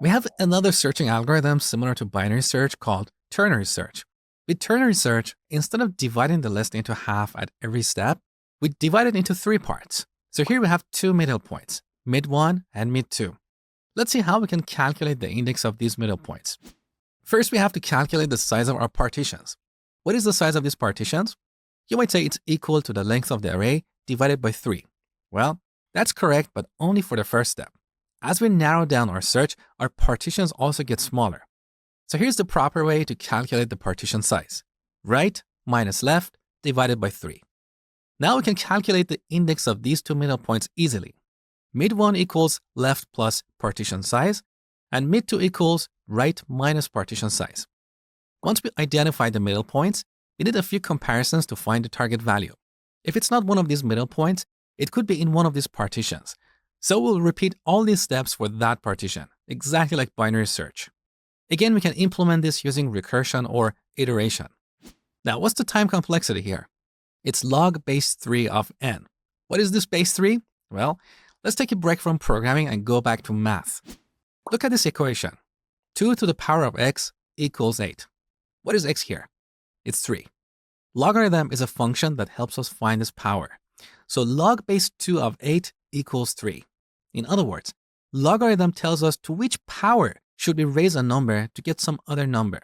We have another searching algorithm similar to binary search called ternary search. With ternary search, instead of dividing the list into half at every step, we divide it into 3 parts. So here we have 2 middle points, mid 1 and mid 2. Let's see how we can calculate the index of these middle points. First, we have to calculate the size of our partitions. What is the size of these partitions? You might say it's equal to the length of the array divided by 3. Well, that's correct, but only for the first step. As we narrow down our search, our partitions also get smaller. So here's the proper way to calculate the partition size. Right minus left divided by 3. Now we can calculate the index of these 2 middle points easily. Mid 1 equals left plus partition size, and mid 2 equals right minus partition size. Once we identify the middle points, we need a few comparisons to find the target value. If it's not one of these middle points, it could be in one of these partitions. So we'll repeat all these steps for that partition, exactly like binary search. Again, we can implement this using recursion or iteration. Now, what's the time complexity here? It's log base 3 of n. What is this base 3? Well, let's take a break from programming and go back to math. Look at this equation. 2 to the power of x equals 8. What is x here? It's 3. Logarithm is a function that helps us find this power. So log base 2 of 8 equals 3. In other words, logarithm tells us to which power should we raise a number to get some other number.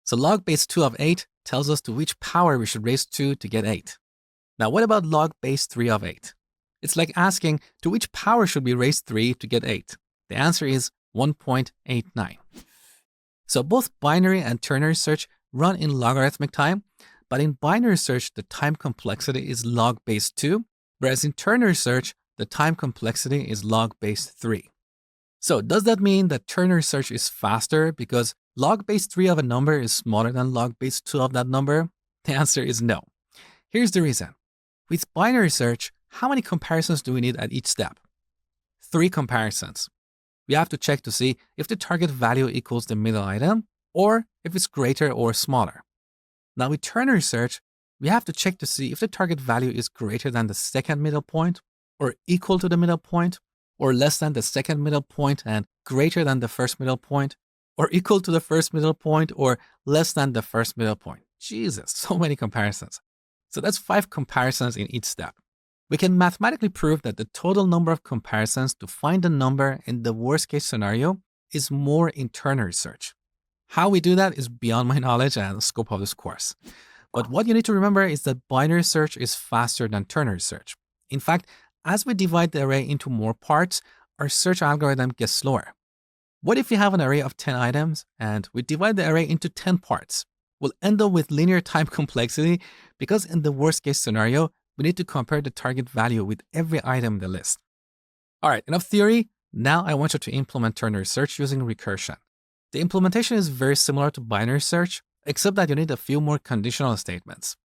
So log base 2 of 8 tells us to which power we should raise 2 to get 8. Now what about log base 3 of 8? It's like asking to which power should we raise 3 to get 8? The answer is 1.89. So both binary and ternary search run in logarithmic time, but in binary search, the time complexity is log base 2, whereas in ternary search, the time complexity is log base 3. So does that mean that ternary search is faster because log base 3 of a number is smaller than log base 2 of that number? The answer is no. Here's the reason. With binary search, how many comparisons do we need at each step? 3 comparisons. We have to check to see if the target value equals the middle item or if it's greater or smaller. Now with ternary search, we have to check to see if the target value is greater than the second middle point or equal to the middle point or less than the second middle point and greater than the first middle point or equal to the first middle point or less than the first middle point. Jesus, so many comparisons. So that's 5 comparisons in each step. We can mathematically prove that the total number of comparisons to find a number in the worst case scenario is more in ternary search. How we do that is beyond my knowledge and the scope of this course. But what you need to remember is that binary search is faster than ternary search. In fact, as we divide the array into more parts, our search algorithm gets slower. What if we have an array of 10 items and we divide the array into 10 parts? We'll end up with linear time complexity because in the worst case scenario, we need to compare the target value with every item in the list. All right, enough theory. Now I want you to implement ternary search using recursion. The implementation is very similar to binary search, except that you need a few more conditional statements.